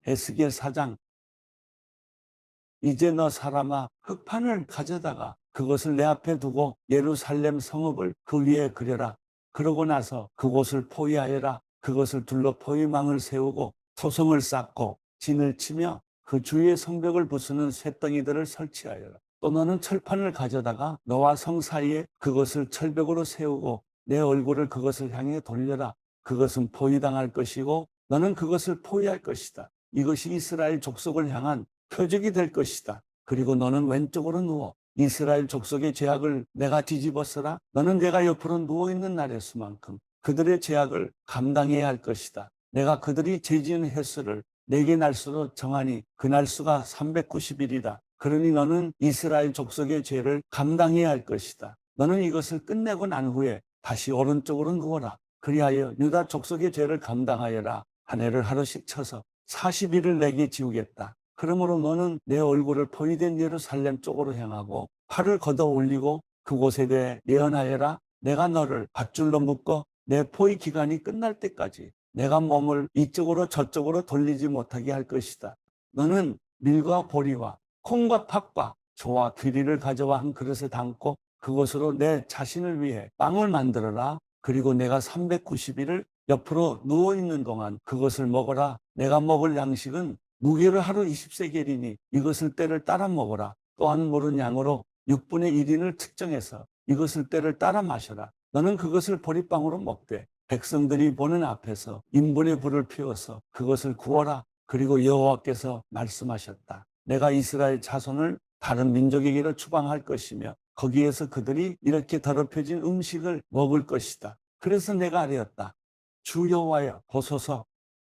에스겔 4장. 이제 너 사람아, 흙판을 가져다가 그것을 내 앞에 두고 예루살렘 성읍을 그 위에 그려라. 그러고 나서 그곳을 포위하여라. 그것을 둘러 포위망을 세우고 토성을 쌓고 진을 치며 그 주위에 성벽을 부수는 쇳덩이들을 설치하여라. 또 너는 철판을 가져다가 너와 성 사이에 그것을 철벽으로 세우고 내 얼굴을 그것을 향해 돌려라. 그것은 포위당할 것이고 너는 그것을 포위할 것이다. 이것이 이스라엘 족속을 향한 표적이 될 것이다. 그리고 너는 왼쪽으로 누워 이스라엘 족속의 죄악을 내가 뒤집어쓰라. 너는 내가 옆으로 누워있는 날의 수만큼 그들의 죄악을 감당해야 할 것이다. 내가 그들이 죄지은 횟수를 네게 날수로 정하니 그 날수가 390일이다. 그러니 너는 이스라엘 족속의 죄를 감당해야 할 것이다. 너는 이것을 끝내고 난 후에 다시 오른쪽으로 누워라. 그리하여 유다 족속의 죄를 감당하여라. 한 해를 하루씩 쳐서 40일을 내게 지우겠다. 그러므로 너는 내 얼굴을 포위된 예루살렘 쪽으로 향하고 팔을 걷어 올리고 그곳에 대해 예언하여라. 내가 너를 밧줄로 묶어 내 포위 기간이 끝날 때까지 내가 몸을 이쪽으로 저쪽으로 돌리지 못하게 할 것이다. 너는 밀과 보리와 콩과 팥과 조와 귀리를 가져와 한 그릇에 담고 그것으로 내 자신을 위해 빵을 만들어라. 그리고 내가 390일을 옆으로 누워있는 동안 그것을 먹어라. 내가 먹을 양식은 무게를 하루 20세겔이니 이것을 때를 따라 먹어라. 또한 모른 양으로 6분의 1인을 측정해서 이것을 때를 따라 마셔라. 너는 그것을 보리빵으로 먹되 백성들이 보는 앞에서 인분의 불을 피워서 그것을 구워라. 그리고 여호와께서 말씀하셨다. 내가 이스라엘 자손을 다른 민족에게로 추방할 것이며 거기에서 그들이 이렇게 더럽혀진 음식을 먹을 것이다. 그래서 내가 아뢰었다. 주 여호와여, 보소서.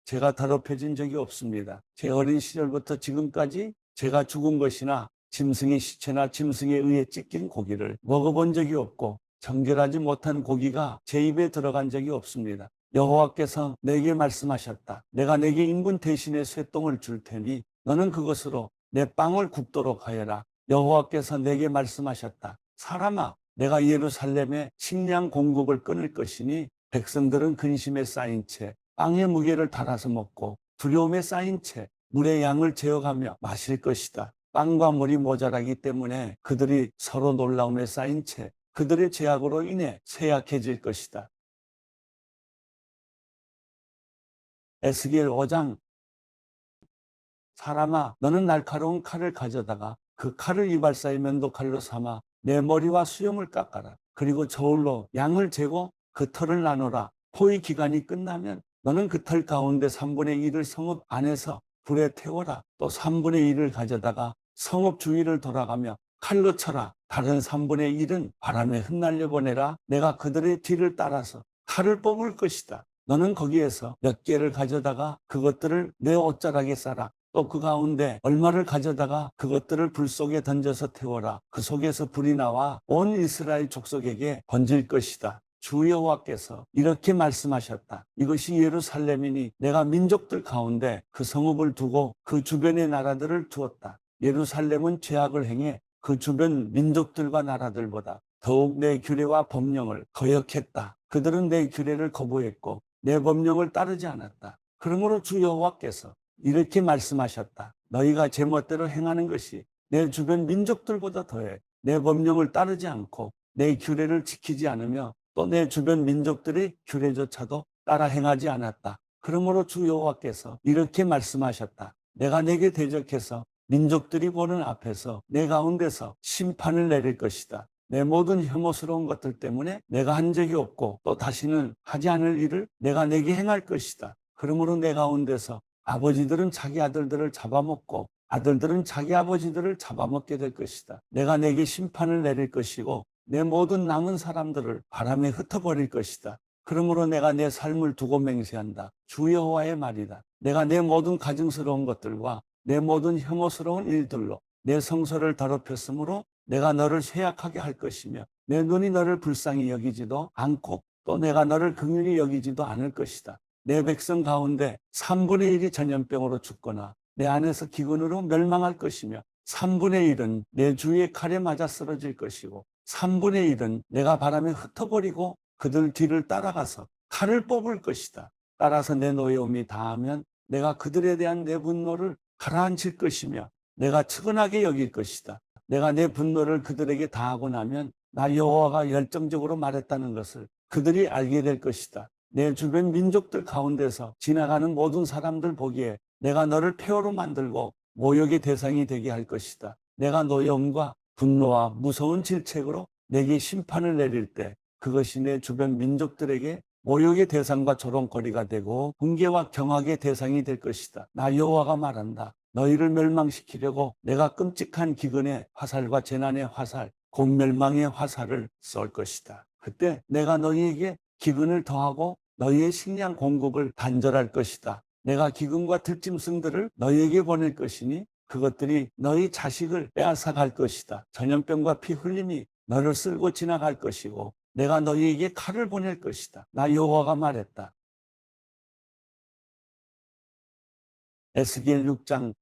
제가 더럽혀진 적이 없습니다. 제 어린 시절부터 지금까지 제가 죽은 것이나 짐승의 시체나 짐승에 의해 찢긴 고기를 먹어본 적이 없고 정결하지 못한 고기가 제 입에 들어간 적이 없습니다. 여호와께서 내게 말씀하셨다. 내가 내게 인분 대신에 쇠똥을 줄 테니 너는 그것으로 내 빵을 굽도록 하여라. 여호와께서 내게 말씀하셨다. 사람아, 내가 예루살렘에 식량 공급을 끊을 것이니 백성들은 근심에 쌓인 채 빵의 무게를 달아서 먹고 두려움에 쌓인 채 물의 양을 재어가며 마실 것이다. 빵과 물이 모자라기 때문에 그들이 서로 놀라움에 쌓인 채 그들의 죄악으로 인해 쇠약해질 것이다. 에스겔 5장. 사람아, 너는 날카로운 칼을 가져다가 그 칼을 이발사의 면도칼로 삼아 내 머리와 수염을 깎아라. 그리고 저울로 양을 재고 그 털을 나누라. 포위 기간이 끝나면 너는 그 털 가운데 3분의 1을 성읍 안에서 불에 태워라. 또 3분의 1을 가져다가 성읍 주위를 돌아가며 칼로 쳐라. 다른 3분의 1은 바람에 흩날려 보내라. 내가 그들의 뒤를 따라서 칼을 뽑을 것이다. 너는 거기에서 몇 개를 가져다가 그것들을 내 옷자락에 싸라. 또 그 가운데 얼마를 가져다가 그것들을 불 속에 던져서 태워라. 그 속에서 불이 나와 온 이스라엘 족속에게 번질 것이다. 주 여호와께서 이렇게 말씀하셨다. 이것이 예루살렘이니 내가 민족들 가운데 그 성읍을 두고 그 주변의 나라들을 두었다. 예루살렘은 죄악을 행해 그 주변 민족들과 나라들보다 더욱 내 규례와 법령을 거역했다. 그들은 내 규례를 거부했고 내 법령을 따르지 않았다. 그러므로 주 여호와께서 이렇게 말씀하셨다. 너희가 제멋대로 행하는 것이 내 주변 민족들보다 더해. 내 법령을 따르지 않고 내 규례를 지키지 않으며 또 내 주변 민족들의 규례조차도 따라 행하지 않았다. 그러므로 주 여호와께서 이렇게 말씀하셨다. 내가 내게 대적해서 민족들이 보는 앞에서 내 가운데서 심판을 내릴 것이다. 내 모든 혐오스러운 것들 때문에 내가 한 적이 없고 또 다시는 하지 않을 일을 내가 내게 행할 것이다. 그러므로 내 가운데서 아버지들은 자기 아들들을 잡아먹고 아들들은 자기 아버지들을 잡아먹게 될 것이다. 내가 내게 심판을 내릴 것이고 내 모든 남은 사람들을 바람에 흩어버릴 것이다. 그러므로 내가 내 삶을 두고 맹세한다. 주 여호와의 말이다. 내가 내 모든 가증스러운 것들과 내 모든 혐오스러운 일들로 내 성소를 더럽혔으므로 내가 너를 쇠약하게 할 것이며 내 눈이 너를 불쌍히 여기지도 않고 또 내가 너를 긍휼히 여기지도 않을 것이다. 내 백성 가운데 3분의 1이 전염병으로 죽거나 내 안에서 기근으로 멸망할 것이며 3분의 1은 내 주위에 칼에 맞아 쓰러질 것이고 3분의 1은 내가 바람에 흩어버리고 그들 뒤를 따라가서 칼을 뽑을 것이다. 따라서 내 노여움이 다하면 내가 그들에 대한 내 분노를 가라앉힐 것이며 내가 측은하게 여길 것이다. 내가 내 분노를 그들에게 다하고 나면 나 여호와가 열정적으로 말했다는 것을 그들이 알게 될 것이다. 내 주변 민족들 가운데서 지나가는 모든 사람들 보기에 내가 너를 폐허로 만들고 모욕의 대상이 되게 할 것이다. 내가 노여움과 분노와 무서운 질책으로 내게 심판을 내릴 때 그것이 내 주변 민족들에게 모욕의 대상과 조롱거리가 되고 붕괴와 경악의 대상이 될 것이다. 나 여호와가 말한다. 너희를 멸망시키려고 내가 끔찍한 기근의 화살과 재난의 화살, 곧 멸망의 화살을 쏠 것이다. 그때 내가 너희에게 기근을 더하고 너희의 식량 공급을 단절할 것이다. 내가 기근과 들짐승들을 너희에게 보낼 것이니 그것들이 너희 자식을 빼앗아갈 것이다. 전염병과 피 흘림이 너를 쓸고 지나갈 것이고 내가 너희에게 칼을 보낼 것이다. 나 여호와가 말했다. 에스겔 6장.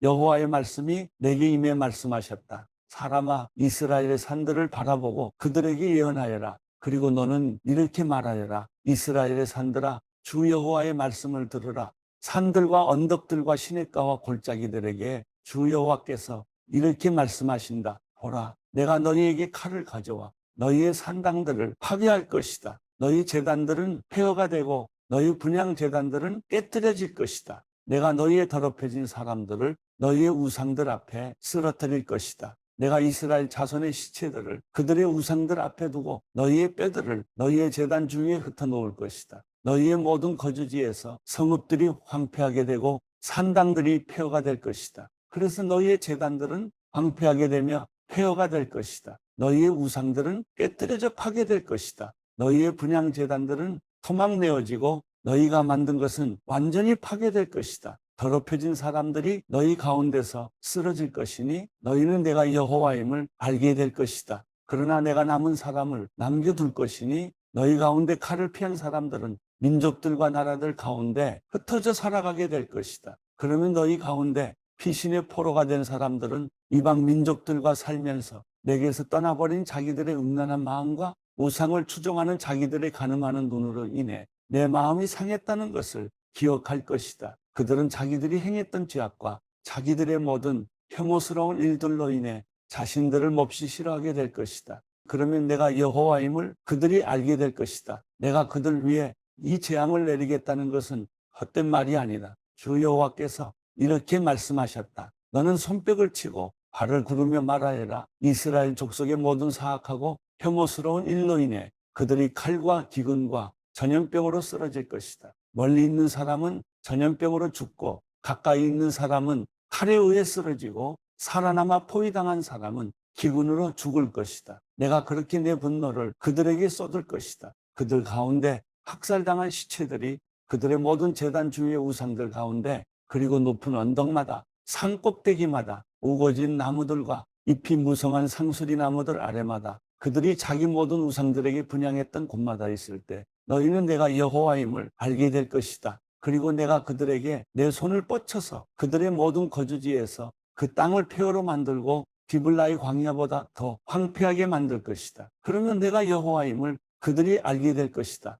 여호와의 말씀이 내게 임해 말씀하셨다. 사람아, 이스라엘의 산들을 바라보고 그들에게 예언하여라. 그리고 너는 이렇게 말하여라. 이스라엘의 산들아, 주 여호와의 말씀을 들으라. 산들과 언덕들과 시냇가와 골짜기들에게 주 여호와께서 이렇게 말씀하신다. 보라, 내가 너희에게 칼을 가져와 너희의 산당들을 파괴할 것이다. 너희 제단들은 폐허가 되고 너희 분향 제단들은 깨뜨려질 것이다. 내가 너희의 더럽혀진 사람들을 너희의 우상들 앞에 쓰러뜨릴 것이다. 내가 이스라엘 자손의 시체들을 그들의 우상들 앞에 두고 너희의 뼈들을 너희의 제단 중에 흩어놓을 것이다. 너희의 모든 거주지에서 성읍들이 황폐하게 되고 산당들이 폐허가 될 것이다. 그래서 너희의 제단들은 황폐하게 되며 폐허가 될 것이다. 너희의 우상들은 깨뜨려져 파괴될 것이다. 너희의 분향 제단들은 토막내어지고 너희가 만든 것은 완전히 파괴될 것이다. 더럽혀진 사람들이 너희 가운데서 쓰러질 것이니 너희는 내가 여호와임을 알게 될 것이다. 그러나 내가 남은 사람을 남겨둘 것이니 너희 가운데 칼을 피한 사람들은 민족들과 나라들 가운데 흩어져 살아가게 될 것이다. 그러면 너희 가운데 피신의 포로가 된 사람들은 이방 민족들과 살면서 내게서 떠나버린 자기들의 음란한 마음과 우상을 추종하는 자기들의 가늠하는 눈으로 인해 내 마음이 상했다는 것을 기억할 것이다. 그들은 자기들이 행했던 죄악과 자기들의 모든 혐오스러운 일들로 인해 자신들을 몹시 싫어하게 될 것이다. 그러면 내가 여호와임을 그들이 알게 될 것이다. 내가 그들 위해 이 재앙을 내리겠다는 것은 헛된 말이 아니다. 주 여호와께서 이렇게 말씀하셨다. 너는 손뼉을 치고 발을 구르며 말하여라. 이스라엘 족속의 모든 사악하고 혐오스러운 일로 인해 그들이 칼과 기근과 전염병으로 쓰러질 것이다. 멀리 있는 사람은 전염병으로 죽고 가까이 있는 사람은 칼에 의해 쓰러지고 살아남아 포위당한 사람은 기근으로 죽을 것이다. 내가 그렇게 내 분노를 그들에게 쏟을 것이다. 그들 가운데 학살당한 시체들이 그들의 모든 제단 주위의 우상들 가운데 그리고 높은 언덕마다 산 꼭대기마다 우거진 나무들과 잎이 무성한 상수리 나무들 아래마다 그들이 자기 모든 우상들에게 분향했던 곳마다 있을 때 너희는 내가 여호와임을 알게 될 것이다. 그리고 내가 그들에게 내 손을 뻗쳐서 그들의 모든 거주지에서 그 땅을 폐허로 만들고 디블라의 광야보다 더 황폐하게 만들 것이다. 그러면 내가 여호와임을 그들이 알게 될 것이다.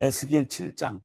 에스겔 7장.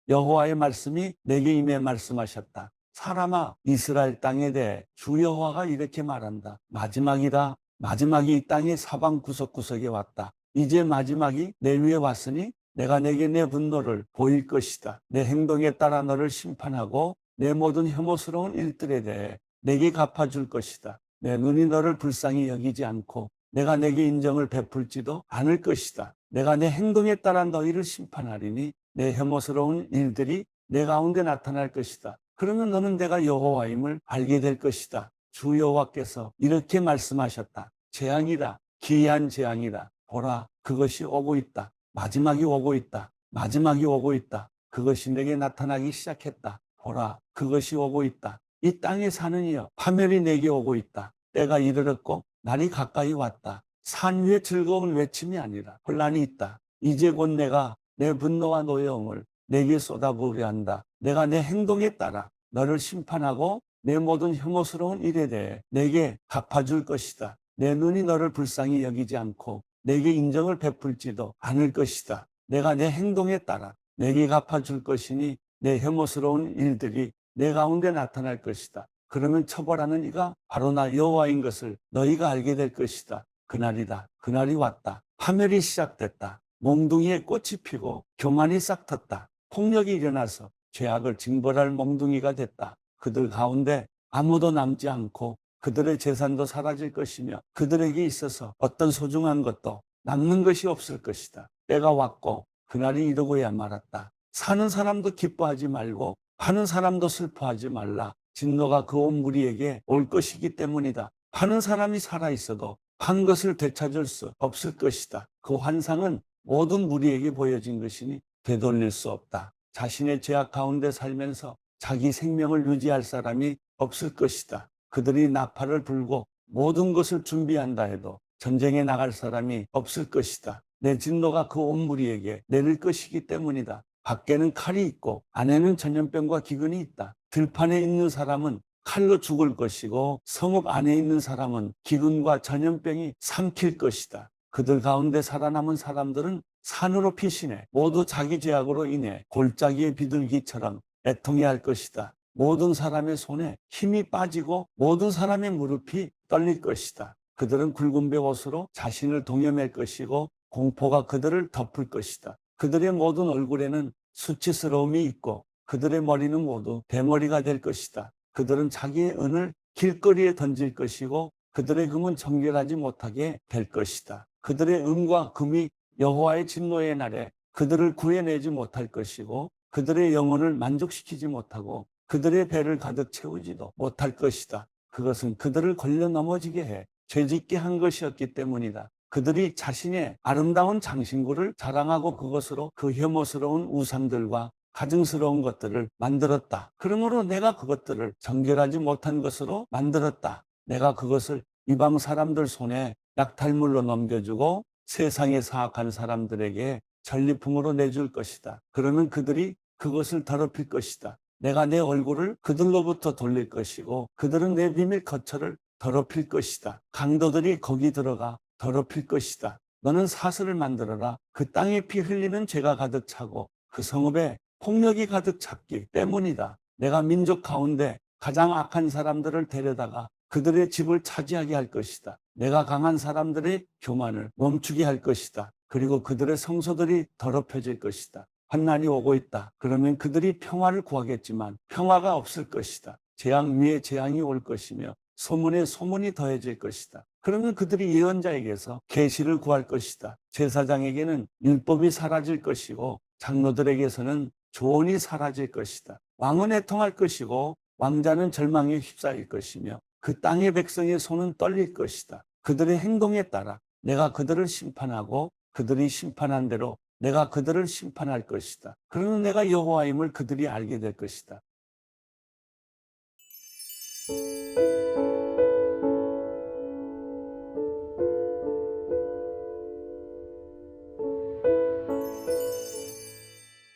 여호와의 말씀이 내게 임해 말씀하셨다. 사람아, 이스라엘 땅에 대해 주 여호와가 이렇게 말한다. 마지막이다. 마지막이 이 땅의 사방 구석구석에 왔다. 이제 마지막이 내 위에 왔으니 내가 내게 내 분노를 보일 것이다. 내 행동에 따라 너를 심판하고 내 모든 혐오스러운 일들에 대해 내게 갚아줄 것이다. 내 눈이 너를 불쌍히 여기지 않고 내가 내게 인정을 베풀지도 않을 것이다. 내가 내 행동에 따라 너희를 심판하리니 내 혐오스러운 일들이 내 가운데 나타날 것이다. 그러면 너는 내가 여호와임을 알게 될 것이다. 주 여호와께서 이렇게 말씀하셨다. 재앙이다. 기이한 재앙이다. 보라, 그것이 오고 있다. 마지막이 오고 있다. 마지막이 오고 있다. 그것이 내게 나타나기 시작했다. 보라, 그것이 오고 있다. 이 땅에 사는 이여, 파멸이 내게 오고 있다. 때가 이르렀고 날이 가까이 왔다. 산 위에 즐거운 외침이 아니라 혼란이 있다. 이제 곧 내가 내 분노와 노여움을 내게 쏟아부으려 한다. 내가 내 행동에 따라 너를 심판하고 내 모든 혐오스러운 일에 대해 내게 갚아줄 것이다. 내 눈이 너를 불쌍히 여기지 않고 내게 인정을 베풀지도 않을 것이다. 내가 내 행동에 따라 내게 갚아줄 것이니 내 혐오스러운 일들이 내 가운데 나타날 것이다. 그러면 처벌하는 이가 바로 나 여호와인 것을 너희가 알게 될 것이다. 그날이다. 그날이 왔다. 파멸이 시작됐다. 몽둥이에 꽃이 피고 교만이 싹 텄다. 폭력이 일어나서 죄악을 징벌할 몽둥이가 됐다. 그들 가운데 아무도 남지 않고 그들의 재산도 사라질 것이며 그들에게 있어서 어떤 소중한 것도 남는 것이 없을 것이다. 때가 왔고 그날이 이르고야 말았다. 사는 사람도 기뻐하지 말고 파는 사람도 슬퍼하지 말라. 진노가 그 온 무리에게 올 것이기 때문이다. 파는 사람이 살아있어도 판 것을 되찾을 수 없을 것이다. 그 환상은 모든 무리에게 보여진 것이니 되돌릴 수 없다. 자신의 죄악 가운데 살면서 자기 생명을 유지할 사람이 없을 것이다. 그들이 나팔을 불고 모든 것을 준비한다 해도 전쟁에 나갈 사람이 없을 것이다. 내 진노가 그 온 무리에게 내릴 것이기 때문이다. 밖에는 칼이 있고 안에는 전염병과 기근이 있다. 들판에 있는 사람은 칼로 죽을 것이고 성읍 안에 있는 사람은 기근과 전염병이 삼킬 것이다. 그들 가운데 살아남은 사람들은 산으로 피신해 모두 자기 죄악으로 인해 골짜기의 비둘기처럼 애통해할 것이다. 모든 사람의 손에 힘이 빠지고 모든 사람의 무릎이 떨릴 것이다. 그들은 굵은 베옷으로 자신을 동여맬 것이고 공포가 그들을 덮을 것이다. 그들의 모든 얼굴에는 수치스러움이 있고 그들의 머리는 모두 대머리가 될 것이다. 그들은 자기의 은을 길거리에 던질 것이고 그들의 금은 정결하지 못하게 될 것이다. 그들의 은과 금이 여호와의 진노의 날에 그들을 구해내지 못할 것이고 그들의 영혼을 만족시키지 못하고 그들의 배를 가득 채우지도 못할 것이다. 그것은 그들을 걸려 넘어지게 해 죄짓게 한 것이었기 때문이다. 그들이 자신의 아름다운 장신구를 자랑하고 그것으로 그 혐오스러운 우상들과 가증스러운 것들을 만들었다. 그러므로 내가 그것들을 정결하지 못한 것으로 만들었다. 내가 그것을 이방 사람들 손에 약탈물로 넘겨주고 세상에 사악한 사람들에게 전리품으로 내줄 것이다. 그러면 그들이 그것을 더럽힐 것이다. 내가 내 얼굴을 그들로부터 돌릴 것이고 그들은 내 비밀 거처를 더럽힐 것이다. 강도들이 거기 들어가 더럽힐 것이다. 너는 사슬을 만들어라. 그 땅에 피 흘리는 죄가 가득 차고 그 성읍에 폭력이 가득 찼기 때문이다. 내가 민족 가운데 가장 악한 사람들을 데려다가 그들의 집을 차지하게 할 것이다. 내가 강한 사람들의 교만을 멈추게 할 것이다. 그리고 그들의 성소들이 더럽혀질 것이다. 환난이 오고 있다. 그러면 그들이 평화를 구하겠지만 평화가 없을 것이다. 재앙 위에 재앙이 올 것이며 소문에 소문이 더해질 것이다. 그러면 그들이 예언자에게서 계시를 구할 것이다. 제사장에게는 율법이 사라질 것이고 장로들에게서는 조언이 사라질 것이다. 왕은 애통할 것이고 왕자는 절망에 휩싸일 것이며 그 땅의 백성의 손은 떨릴 것이다. 그들의 행동에 따라 내가 그들을 심판하고 그들이 심판한 대로 내가 그들을 심판할 것이다. 그러면 내가 여호와임을 그들이 알게 될 것이다.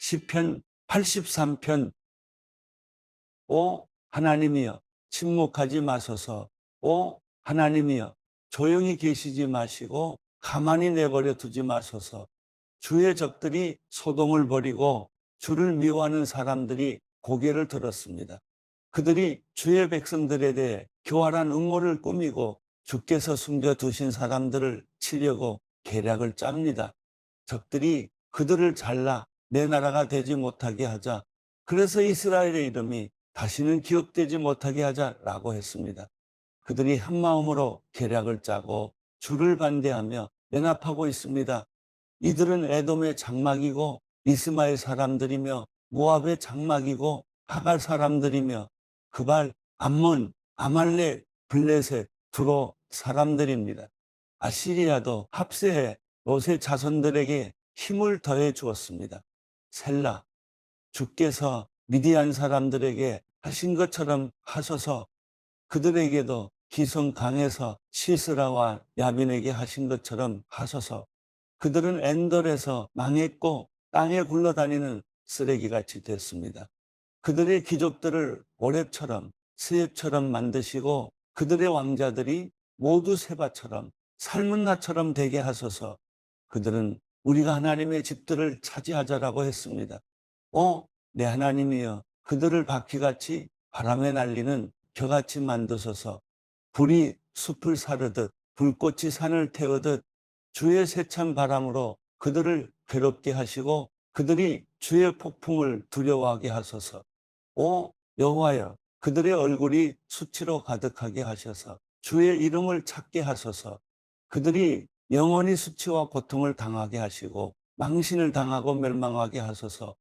시편 83편. 오 하나님이여 침묵하지 마소서. 오 하나님이여 조용히 계시지 마시고 가만히 내버려 두지 마소서. 주의 적들이 소동을 벌이고 주를 미워하는 사람들이 고개를 들었습니다. 그들이 주의 백성들에 대해 교활한 음모를 꾸미고 주께서 숨겨두신 사람들을 치려고 계략을 짭니다. 적들이 그들을 잘라 내 나라가 되지 못하게 하자. 그래서 이스라엘의 이름이 다시는 기억되지 못하게 하자라고 했습니다. 그들이 한마음으로 계략을 짜고 주를 반대하며 연합하고 있습니다. 이들은 에돔의 장막이고 이스마엘 사람들이며 모압의 장막이고 하갈 사람들이며 그발, 암몬, 아말렉, 블레셋, 두로 사람들입니다. 아시리아도 합세해 롯의 자손들에게 힘을 더해 주었습니다. 셀라, 주께서 미디안 사람들에게 하신 것처럼 하소서. 그들에게도 기성 강에서 시스라와 야빈에게 하신 것처럼 하소서. 그들은 엔돌에서 망했고 땅에 굴러다니는 쓰레기같이 됐습니다. 그들의 귀족들을 오랩처럼 스옙처럼 만드시고 그들의 왕자들이 모두 세바처럼 삶은 나처럼 되게 하소서. 그들은 우리가 하나님의 집들을 차지하자라고 했습니다. 내 하나님이여, 그들을 바퀴같이 바람에 날리는 겨같이 만드소서. 불이 숲을 사르듯 불꽃이 산을 태우듯 주의 세찬 바람으로 그들을 괴롭게 하시고 그들이 주의 폭풍을 두려워하게 하소서. 여호와여, 그들의 얼굴이 수치로 가득하게 하셔서 주의 이름을 찾게 하소서. 그들이 영원히 수치와 고통을 당하게 하시고 망신을 당하고 멸망하게 하소서.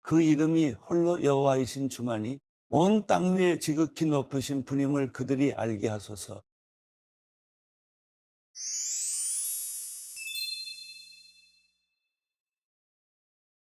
그 이름이 홀로 여호와이신 주만이 온 땅 위에 지극히 높으신 분임을 그들이 알게 하소서.